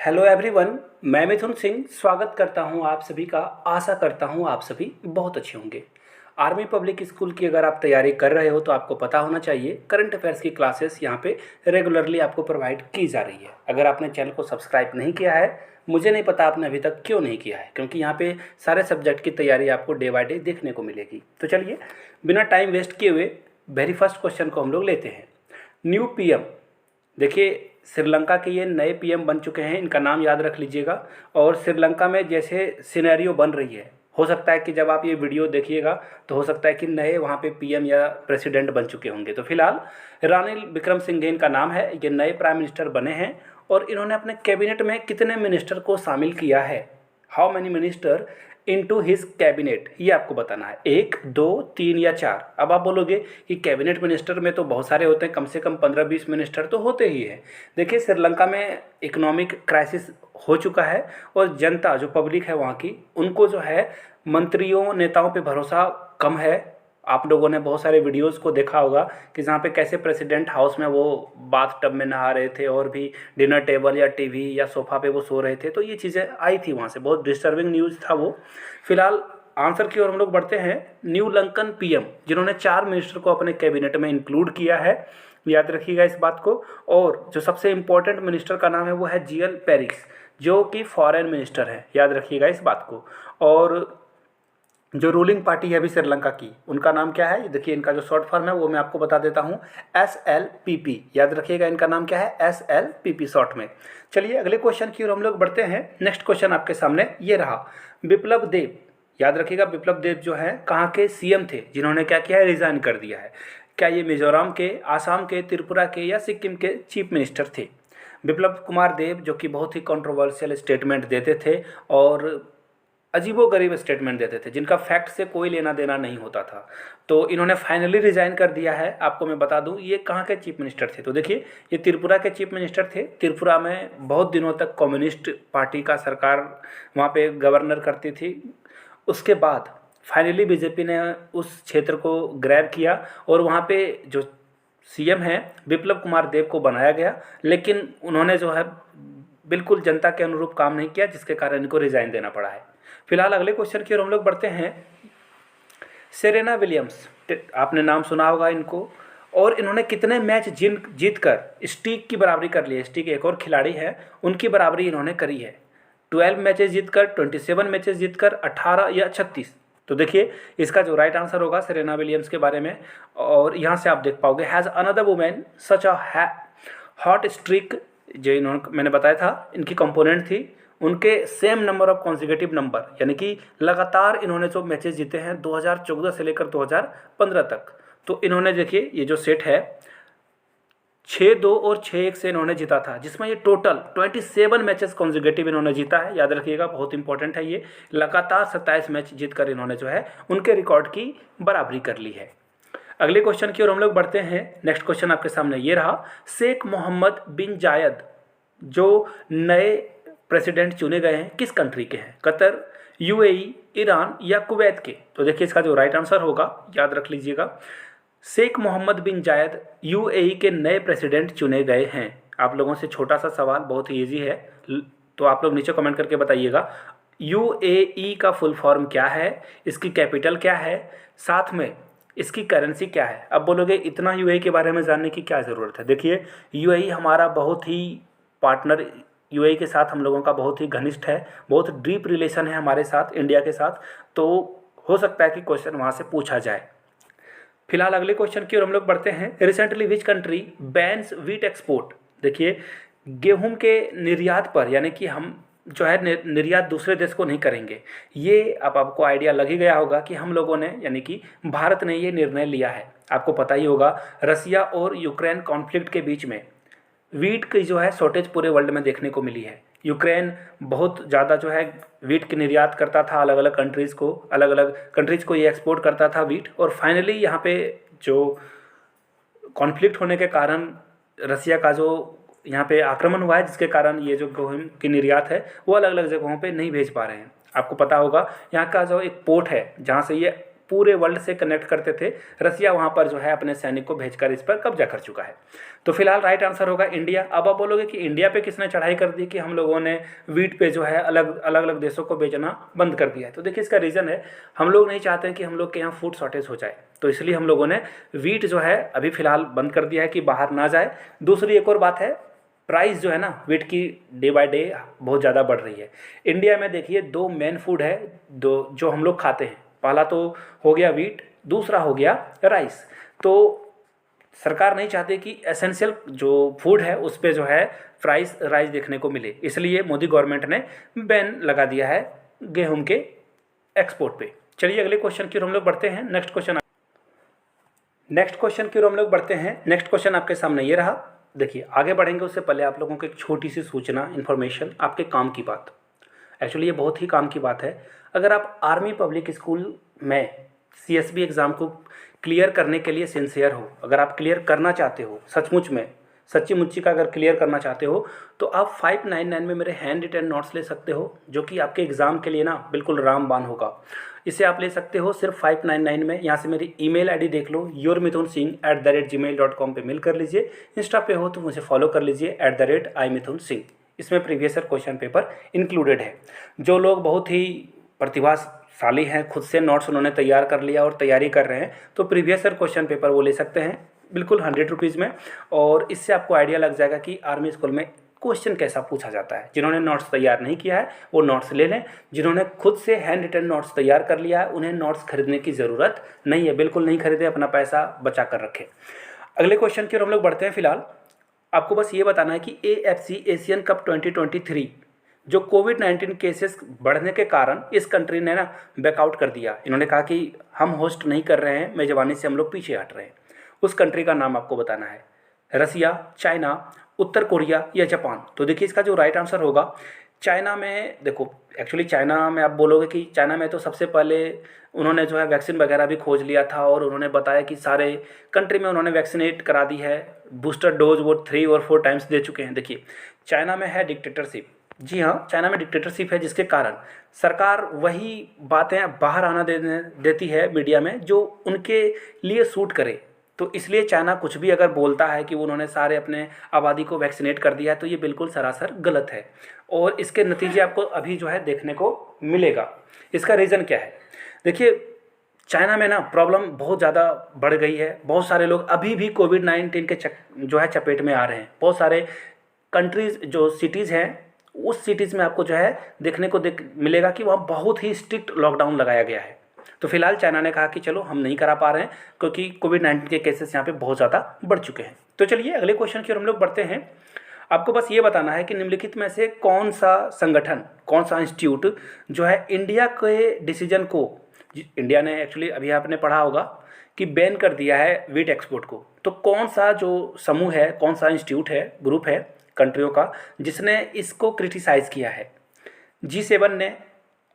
Hello everyone, मैं मिथुन सिंह स्वागत करता हूं आप सभी का। आशा करता हूं आप सभी बहुत अच्छे होंगे। आर्मी पब्लिक स्कूल की अगर आप तैयारी कर रहे हो तो आपको पता होना चाहिए करंट अफेयर्स की क्लासेस यहां पे रेगुलरली आपको प्रोवाइड की जा रही है। अगर आपने चैनल को सब्सक्राइब नहीं किया है, मुझे नहीं पता आपने अभी तक क्यों नहीं किया है, क्योंकि यहाँ पे सारे सब्जेक्ट की तैयारी आपको डे बाय डे देखने को मिलेगी। तो चलिए बिना टाइम वेस्ट किए हुए वेरी फर्स्ट क्वेश्चन को हम लोग लेते हैं। न्यू पीएम, देखिए श्रीलंका के ये नए पीएम बन चुके हैं, इनका नाम याद रख लीजिएगा। और श्रीलंका में जैसे सिनेरियो बन रही है, हो सकता है कि जब आप ये वीडियो देखिएगा तो हो सकता है कि नए वहाँ पे पीएम या प्रेसिडेंट बन चुके होंगे। तो फिलहाल रानिल विक्रमसिंघे इनका नाम है, ये नए प्राइम मिनिस्टर बने हैं। और इन्होंने अपने कैबिनेट में कितने मिनिस्टर को शामिल किया है, how many minister into his cabinet, ये आपको बताना है। 1, 2, 3 या 4। अब आप बोलोगे कि कैबिनेट मिनिस्टर में तो बहुत सारे होते हैं, कम से कम 15-20 मिनिस्टर तो होते ही हैं। देखिए श्रीलंका में इकोनॉमिक क्राइसिस हो चुका है और जनता जो पब्लिक है वहाँ की, उनको जो है मंत्रियों नेताओं पे भरोसा कम है। आप लोगों ने बहुत सारे वीडियोस को देखा होगा कि जहाँ पे कैसे प्रेसिडेंट हाउस में वो बाथ टब में नहा रहे थे और भी डिनर टेबल या टीवी या सोफ़ा पे वो सो रहे थे। तो ये चीज़ें आई थी वहाँ से, बहुत डिस्टर्बिंग न्यूज़ था वो। फिलहाल आंसर की ओर हम लोग बढ़ते हैं। न्यू लंकन पीएम, जिन्होंने 4 मिनिस्टर को अपने कैबिनेट में इंक्लूड किया है, याद रखिएगा इस बात को। और जो सबसे इम्पोर्टेंट मिनिस्टर का नाम है वो है जीएल पेरिस, जो कि फॉरेन मिनिस्टर है, याद रखिएगा इस बात को। और जो रूलिंग पार्टी है अभी श्रीलंका की, उनका नाम क्या है, देखिए इनका जो शॉर्ट फॉर्म है वो मैं आपको बता देता हूँ, SLPP। याद रखिएगा इनका नाम क्या है, SLPP शॉर्ट में। चलिए अगले क्वेश्चन की ओर हम लोग बढ़ते हैं। नेक्स्ट क्वेश्चन आपके सामने ये रहा। बिप्लब देब, याद रखिएगा बिप्लब देब जो है कहाँ के सीएम थे, जिन्होंने क्या किया है, रिजाइन कर दिया है। क्या ये मिजोरम के, आसाम के, त्रिपुरा के या सिक्किम के चीफ मिनिस्टर थे? बिप्लब कुमार देब, जो कि बहुत ही कंट्रोवर्शियल स्टेटमेंट देते थे और अजीबोगरीब स्टेटमेंट देते थे, जिनका फैक्ट से कोई लेना देना नहीं होता था। तो इन्होंने फाइनली रिजाइन कर दिया है। आपको मैं बता दूं ये कहाँ के चीफ मिनिस्टर थे, तो देखिए ये त्रिपुरा के चीफ मिनिस्टर थे। त्रिपुरा में बहुत दिनों तक कम्युनिस्ट पार्टी का सरकार वहाँ पे गवर्नर करती थी। उसके बाद फाइनली बीजेपी ने उस क्षेत्र को ग्रैब किया और वहाँ पे जो सीएम है बिप्लब कुमार देब को बनाया गया, लेकिन उन्होंने जो है बिल्कुल जनता के अनुरूप काम नहीं किया, जिसके कारण इनको रिजाइन देना पड़ा है। फिलहाल अगले क्वेश्चन की ओर हम लोग बढ़ते हैं। सेरेना विलियम्स, आपने नाम सुना होगा इनको। और इन्होंने कितने मैच जीत कर स्टीक की बराबरी कर ली है? स्टीक एक और खिलाड़ी है, उनकी बराबरी इन्होंने करी है। 12 मैचेस जीतकर, 27 मैचेस जीतकर, 18 या 36। तो देखिए इसका जो राइट आंसर होगा सेरेना विलियम्स के बारे में। और यहाँ से आप देख पाओगे, has another women such a hot streak, जो इन्होंने मैंने बताया था इनकी कंपोनेंट थी, उनके same number of consecutive number, यानी कि लगातार इन्होंने जो मैचेस जीते हैं 2014 से लेकर 2015 तक। तो इन्होंने देखिए ये जो सेट है 6-2 और 6-1 से इन्होंने जीता था, जिसमें ये टोटल 27 मैचेस कॉन्जिक्यूटिव इन्होंने जीता है। याद रखिएगा बहुत इंपॉर्टेंट है ये। लगातार 27 मैच जीतकर इन्होंने जो है उनके रिकॉर्ड की बराबरी कर ली है। अगले क्वेश्चन की ओर हम लोग बढ़ते हैं। नेक्स्ट क्वेश्चन आपके सामने ये रहा। शेख मोहम्मद बिन जायद जो नए प्रेसिडेंट चुने गए हैं किस कंट्री के हैं? कतर, यूएई, ईरान या कुवैत के? तो देखिए इसका जो राइट आंसर होगा, याद रख लीजिएगा, शेख मोहम्मद बिन जायद यूएई के नए प्रेसिडेंट चुने गए हैं। आप लोगों से छोटा सा सवाल, बहुत ही ईजी है, तो आप लोग नीचे कमेंट करके बताइएगा यूएई का फुल फॉर्म क्या है, इसकी कैपिटल क्या है, साथ में इसकी करेंसी क्या है। अब बोलोगे इतना यूएई के बारे में जानने की क्या ज़रूरत है? देखिए यूएई हमारा बहुत ही पार्टनर, यूएई के साथ हम लोगों का बहुत ही घनिष्ठ है, बहुत डीप रिलेशन है हमारे साथ, इंडिया के साथ। तो हो सकता है कि क्वेश्चन वहाँ से पूछा जाए। फिलहाल अगले क्वेश्चन की ओर हम लोग बढ़ते हैं। Recently which country bans wheat export? देखिए गेहूं के निर्यात पर, यानी कि हम जो है निर्यात दूसरे देश को नहीं करेंगे। ये अब आपको आइडिया लग ही गया होगा कि हम लोगों ने, यानी कि भारत ने ये निर्णय लिया है। आपको पता ही होगा रसिया और यूक्रेन कॉन्फ्लिक्ट के बीच में वीट की जो है शॉर्टेज पूरे वर्ल्ड में देखने को मिली है। यूक्रेन बहुत ज़्यादा जो है वीट की निर्यात करता था, अलग अलग कंट्रीज़ को ये एक्सपोर्ट करता था वीट। और फाइनली यहाँ पे जो कॉन्फ्लिक्ट होने के कारण रसिया का जो यहाँ पे आक्रमण हुआ है, जिसके कारण ये जो गेहूं की निर्यात है वो अलग अलग जगहों पे नहीं भेज पा रहे हैं। आपको पता होगा यहाँ का जो एक पोर्ट है जहाँ से ये पूरे वर्ल्ड से कनेक्ट करते थे, रसिया वहाँ पर जो है अपने सैनिक को भेजकर इस पर कब्जा कर चुका है। तो फिलहाल राइट आंसर होगा इंडिया। अब आप बोलोगे कि इंडिया पे किसने चढ़ाई कर दी कि हम लोगों ने वीट पे जो है अलग अलग देशों को बेचना बंद कर दिया है। तो देखिए इसका रीज़न है, हम लोग नहीं चाहते हैं कि हम लोग के यहाँ फूड शॉर्टेज हो जाए, तो इसलिए हम लोगों ने वीट जो है अभी फ़िलहाल बंद कर दिया है कि बाहर ना जाए। दूसरी एक और बात है, प्राइस जो है ना वीट की डे बाय डे बहुत ज़्यादा बढ़ रही है। इंडिया में देखिए दो मेन फूड है, दो जो हम लोग खाते हैं, पहला तो हो गया वीट, दूसरा हो गया राइस। तो सरकार नहीं चाहती कि एसेंशियल जो फूड है उस पे जो है प्राइस राइस देखने को मिले, इसलिए मोदी गवर्नमेंट ने बैन लगा दिया है गेहूं के एक्सपोर्ट पे। चलिए अगले क्वेश्चन की ओर हम लोग बढ़ते हैं। नेक्स्ट क्वेश्चन की ओर हम लोग बढ़ते हैं। नेक्स्ट क्वेश्चन आपके सामने ये रहा। देखिए आगे बढ़ेंगे उससे पहले आप लोगों को एक छोटी सी सूचना, इन्फॉर्मेशन, आपके काम की बात। एक्चुअली ये बहुत ही काम की बात है। अगर आप आर्मी पब्लिक स्कूल में CSB एग्ज़ाम को क्लियर करने के लिए सिंसियर हो, अगर आप क्लियर करना चाहते हो सचमुच में, सच्ची मुच्ची का अगर क्लियर करना चाहते हो, तो आप 599 में मेरे हैंड रिटन नोट्स ले सकते हो, जो कि आपके एग्ज़ाम के लिए ना बिल्कुल रामबाण होगा। इसे आप ले सकते हो सिर्फ 599 में। यहाँ से मेरी ईमेल आईडी देख लो, yourmithunsingh@gmail.com पे मेल कर लीजिए। इंस्टा पे हो तो मुझे फॉलो कर लीजिए @imithunsingh। इसमें previous year question paper included है। जो लोग बहुत ही प्रतिभाशाली हैं, खुद से नोट्स उन्होंने तैयार कर लिया और तैयारी कर रहे हैं, तो प्रीवियस ईयर क्वेश्चन पेपर वो ले सकते हैं बिल्कुल 100 रुपीज़ में। और इससे आपको आइडिया लग जाएगा कि आर्मी स्कूल में क्वेश्चन कैसा पूछा जाता है। जिन्होंने नोट्स तैयार नहीं किया है वो नोट्स ले लें, जिन्होंने खुद से हैंड रिटन नोट्स तैयार कर लिया है उन्हें नोट्स खरीदने की ज़रूरत नहीं है, बिल्कुल नहीं खरीदें, अपना पैसा बचा कर रखें। अगले क्वेश्चन की ओर हम लोग बढ़ते हैं। फिलहाल आपको बस ये बताना है कि AFC एशियन कप 2023 जो कोविड-19 केसेस बढ़ने के कारण इस कंट्री ने ना बैकआउट कर दिया। इन्होंने कहा कि हम होस्ट नहीं कर रहे हैं, मेजबानी से हम लोग पीछे हट रहे हैं। उस कंट्री का नाम आपको बताना है, रसिया, चाइना, उत्तर कोरिया या जापान। तो देखिए इसका जो राइट आंसर होगा, चाइना में, देखो एक्चुअली चाइना में आप बोलोगे कि चाइना में तो सबसे पहले उन्होंने जो है वैक्सीन वगैरह भी खोज लिया था और उन्होंने बताया कि सारे कंट्री में उन्होंने वैक्सीनेट करा दी है, बूस्टर डोज वो 3 और 4 टाइम्स दे चुके हैं। देखिए चाइना में है डिक्टेटरशिप, जी हाँ चाइना में डिक्टेटरशिप है, जिसके कारण सरकार वही बातें बाहर आना देती है मीडिया में जो उनके लिए सूट करे। तो इसलिए चाइना कुछ भी अगर बोलता है कि उन्होंने सारे अपने आबादी को वैक्सीनेट कर दिया है, तो ये बिल्कुल सरासर गलत है और इसके नतीजे आपको अभी जो है देखने को मिलेगा। इसका रीज़न क्या है? देखिए चाइना में ना प्रॉब्लम बहुत ज़्यादा बढ़ गई है। बहुत सारे लोग अभी भी कोविड-19 के जो है चपेट में आ रहे हैं। बहुत सारे कंट्रीज़ जो सिटीज़ हैं, उस सिटीज़ में आपको जो है देखने को मिलेगा कि वहाँ बहुत ही स्ट्रिक्ट लॉकडाउन लगाया गया है। तो फिलहाल चाइना ने कहा कि चलो हम नहीं करा पा रहे हैं क्योंकि कोविड-19 के केसेस यहाँ पे बहुत ज़्यादा बढ़ चुके हैं। तो चलिए अगले क्वेश्चन की ओर हम लोग बढ़ते हैं। आपको बस ये बताना है कि निम्नलिखित में से कौन सा संगठन, कौन सा इंस्टीट्यूट जो है इंडिया के डिसीजन को, इंडिया ने एक्चुअली अभी आपने पढ़ा होगा कि बैन कर दिया है वीट एक्सपोर्ट को, तो कौन सा जो समूह है, कौन सा इंस्टीट्यूट है, ग्रुप है कंट्रियों का जिसने इसको क्रिटिसाइज़ किया है? G7 ने,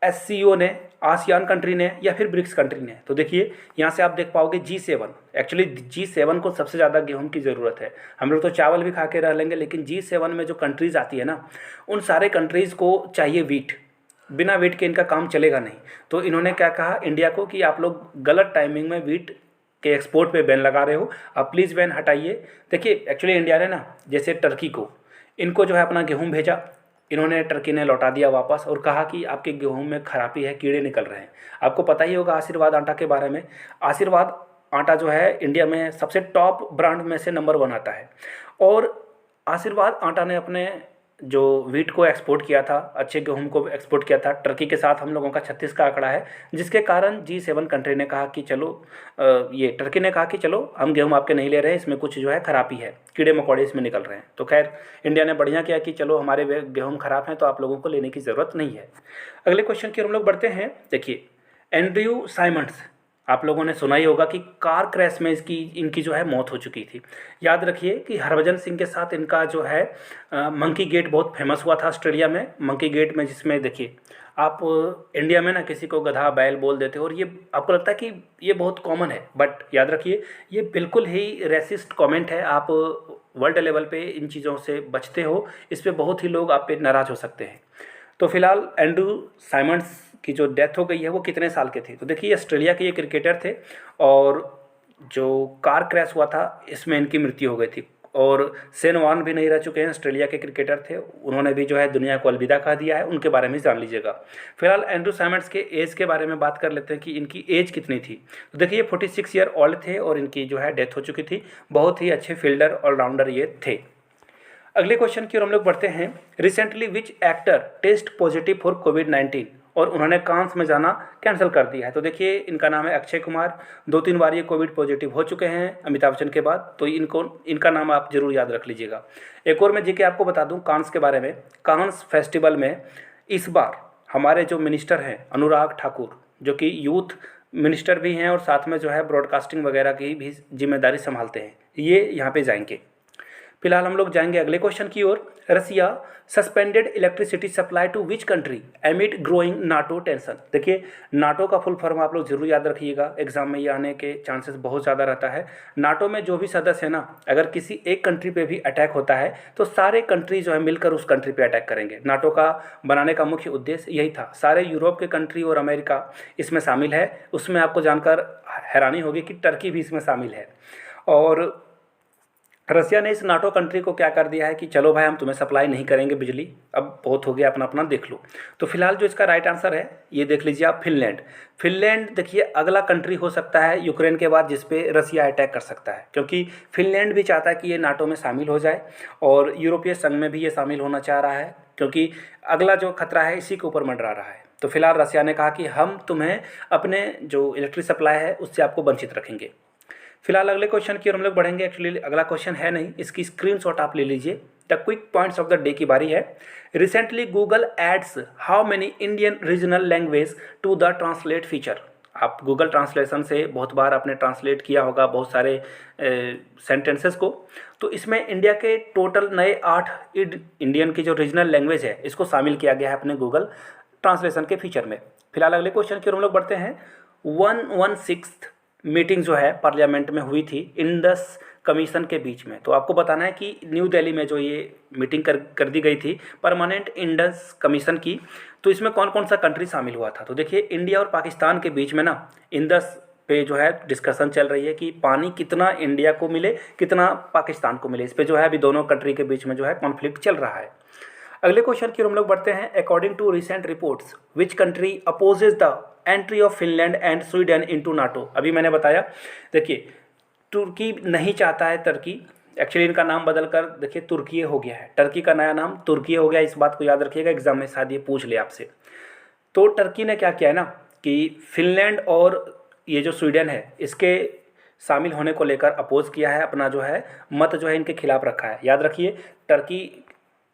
SCO ने, आसियान कंट्री ने या फिर ब्रिक्स कंट्री ने? तो देखिए यहाँ से आप देख पाओगे G7। एक्चुअली G7 को सबसे ज़्यादा गेहूं की ज़रूरत है। हम लोग तो चावल भी खा के रह लेंगे, लेकिन G7 में जो कंट्रीज़ आती है ना, उन सारे कंट्रीज़ को चाहिए वीट। बिना वीट के इनका काम चलेगा नहीं। तो इन्होंने क्या कहा इंडिया को कि आप लोग गलत टाइमिंग में वीट के एक्सपोर्ट पे बैन लगा रहे हो, आप प्लीज़ बैन हटाइए। देखिए एक्चुअली इंडिया ने ना जैसे टर्की को, इनको जो है अपना गेहूं भेजा, इन्होंने टर्की ने लौटा दिया वापस और कहा कि आपके गेहूं में खराबी है, कीड़े निकल रहे हैं। आपको पता ही होगा आशीर्वाद आटा के बारे में। आशीर्वाद आटा जो है इंडिया में सबसे टॉप ब्रांड में से नंबर 1 आता है और आशीर्वाद आटा ने अपने जो वीट को एक्सपोर्ट किया था, अच्छे गेहूं को एक्सपोर्ट किया था टर्की के साथ। हम लोगों का 36 का आंकड़ा है, जिसके कारण G7 कंट्री ने कहा कि चलो ये टर्की ने कहा कि चलो हम गेहूं आपके नहीं ले रहे हैं, इसमें कुछ जो है खराबी है, कीड़े मकोड़े इसमें निकल रहे हैं। तो खैर इंडिया ने बढ़िया किया कि चलो हमारे गेहूं खराब हैं तो आप लोगों को लेने की ज़रूरत नहीं है। अगले क्वेश्चन की हम लोग बढ़ते हैं। देखिए एंड्रयू साइमंड्स, आप लोगों ने सुना ही होगा कि कार क्रैश में इनकी जो है मौत हो चुकी थी। याद रखिए कि हरभजन सिंह के साथ इनका जो है मंकी गेट बहुत फेमस हुआ था ऑस्ट्रेलिया में। मंकी गेट में जिसमें देखिए आप इंडिया में ना किसी को गधा बैल बोल देते हो और ये आपको लगता है कि ये बहुत कॉमन है, बट याद रखिए ये बिल्कुल ही रेसिस्ट कमेंट है। आप वर्ल्ड लेवल पे इन चीज़ों से बचते हो, इस पर बहुत ही लोग आप पे नाराज़ हो सकते हैं। तो फिलहाल एंड्रू साइमंड्स की जो डेथ हो गई है वो कितने साल के थे। तो देखिए ऑस्ट्रेलिया के ये क्रिकेटर थे और जो कार क्रैश हुआ था इसमें इनकी मृत्यु हो गई थी। और शेन वॉर्न भी नहीं रह चुके हैं, ऑस्ट्रेलिया के क्रिकेटर थे, उन्होंने भी जो है दुनिया को अलविदा कह दिया है, उनके बारे में जान लीजिएगा। फिलहाल एंड्रू साइमंड्स के एज के बारे में बात कर लेते हैं कि इनकी एज कितनी थी। तो देखिए 46 ईयर ओल्ड थे और इनकी जो है डेथ हो चुकी थी। बहुत ही अच्छे फील्डर ऑलराउंडर ये थे। अगले क्वेश्चन की ओर हम लोग बढ़ते हैं। Recently which actor test positive for कोविड-19 और उन्होंने कांस में जाना कैंसिल कर दिया है। तो देखिए इनका नाम है अक्षय कुमार। 2-3 बार ये कोविड पॉजिटिव हो चुके हैं अमिताभ बच्चन के बाद, तो इनका नाम आप जरूर याद रख लीजिएगा। एक और मैं जीके आपको बता दूं कांस के बारे में। कांस फेस्टिवल में इस बार हमारे जो मिनिस्टर हैं अनुराग ठाकुर, जो कि यूथ मिनिस्टर भी हैं और साथ में जो है ब्रॉडकास्टिंग वगैरह की भी जिम्मेदारी संभालते हैं, ये यहाँ पे जाएंगे। फिलहाल हम लोग जाएंगे अगले क्वेश्चन की ओर। Russia suspended electricity supply to which country amid growing NATO tension. देखिए नाटो का फुल फॉर्म आप लोग जरूर याद रखिएगा, एग्जाम में ये आने के चांसेस बहुत ज़्यादा रहता है। नाटो में जो भी सदस्य है ना, अगर किसी एक कंट्री पे भी अटैक होता है तो सारे कंट्री जो है मिलकर उस कंट्री पे अटैक करेंगे। नाटो का बनाने का मुख्य उद्देश्य यही था। सारे यूरोप के कंट्री और अमेरिका इसमें शामिल है। उसमें आपको जानकर हैरानी होगी कि टर्की भी इसमें शामिल है। और रसिया ने इस नाटो कंट्री को क्या कर दिया है कि चलो भाई हम तुम्हें सप्लाई नहीं करेंगे बिजली, अब बहुत हो गया, अपना अपना देख लो। तो फिलहाल जो इसका राइट आंसर है ये देख लीजिए आप, फिनलैंड। फिनलैंड देखिए अगला कंट्री हो सकता है यूक्रेन के बाद जिस पे रसिया अटैक कर सकता है, क्योंकि फिनलैंड भी चाहता है कि ये नाटो में शामिल हो जाए और यूरोपीय संघ में भी ये शामिल होना चाह रहा है, क्योंकि अगला जो खतरा है इसी के ऊपर मंडरा रहा है। तो फिलहाल रसिया ने कहा कि हम तुम्हें अपने जो इलेक्ट्रिक सप्लाई है उससे आपको वंचित रखेंगे। फिलहाल अगले क्वेश्चन की ओर हम लोग बढ़ेंगे। एक्चुअली अगला क्वेश्चन है नहीं, इसकी स्क्रीनशॉट आप ले लीजिए। The quick points of the day की बारी है। Recently Google adds how many Indian regional language to the translate feature. आप गूगल ट्रांसलेशन से बहुत बार आपने ट्रांसलेट किया होगा बहुत सारे सेंटेंसेस को। तो इसमें इंडिया के टोटल नए 8 इंडियन की जो रीजनल लैंग्वेज है इसको शामिल किया गया है अपने गूगल ट्रांसलेशन के फीचर में। फिलहाल अगले क्वेश्चन की ओर हम लोग बढ़ते हैं। 116th मीटिंग जो है पार्लियामेंट में हुई थी इंडस कमीशन के बीच में। तो आपको बताना है कि न्यू दिल्ली में जो ये मीटिंग कर दी गई थी परमानेंट इंडस कमीशन की, तो इसमें कौन कौन सा कंट्री शामिल हुआ था। तो देखिए इंडिया और पाकिस्तान के बीच में ना इंडस पे जो है डिस्कशन चल रही है कि पानी कितना इंडिया को मिले कितना पाकिस्तान को मिले। इस पे जो है अभी दोनों कंट्री के बीच में जो है कॉन्फ्लिक्ट चल रहा है। अगले क्वेश्चन की ओर हम लोग बढ़ते हैं। According to recent reports which country opposes the entry of Finland and Sweden into NATO. अभी मैंने बताया देखिए तुर्की नहीं चाहता है, टर्की एक्चुअली इनका नाम बदलकर देखिए तुर्की हो गया है, टर्की का नया नाम तुर्की हो गया। इस बात को याद रखिएगा, एग्जाम में शायद ये पूछ ले आपसे। तो टर्की ने क्या किया है ना कि फिनलैंड और ये जो स्वीडन है इसके शामिल होने को लेकर अपोज किया है, अपना जो है मत जो है इनके खिलाफ रखा है। याद रखिए टर्की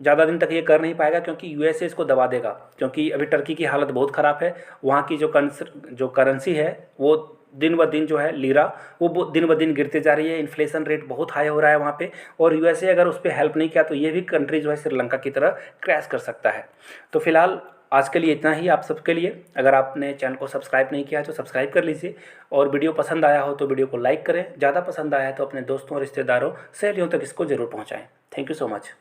ज़्यादा दिन तक ये कर नहीं पाएगा क्योंकि यूएसए इसको दबा देगा, क्योंकि अभी टर्की की हालत बहुत ख़राब है। वहाँ की जो करेंसी है वो दिन ब दिन जो है लीरा वो दिन ब दिन गिरते जा रही है। इन्फ्लेशन रेट बहुत हाई हो रहा है वहाँ पे, और यूएसए अगर उस पर हेल्प नहीं किया तो ये भी कंट्री जो है श्रीलंका की तरह क्रैश कर सकता है। तो फिलहाल आज के लिए इतना ही आप सबके लिए। अगर आपने चैनल को सब्सक्राइब नहीं किया है तो सब्सक्राइब कर लीजिए, और वीडियो पसंद आया हो तो वीडियो को लाइक करें, ज़्यादा पसंद आया है तो अपने दोस्तों और रिश्तेदारों सहेलियों तक इसको ज़रूर पहुँचाएँ। Thank you so much.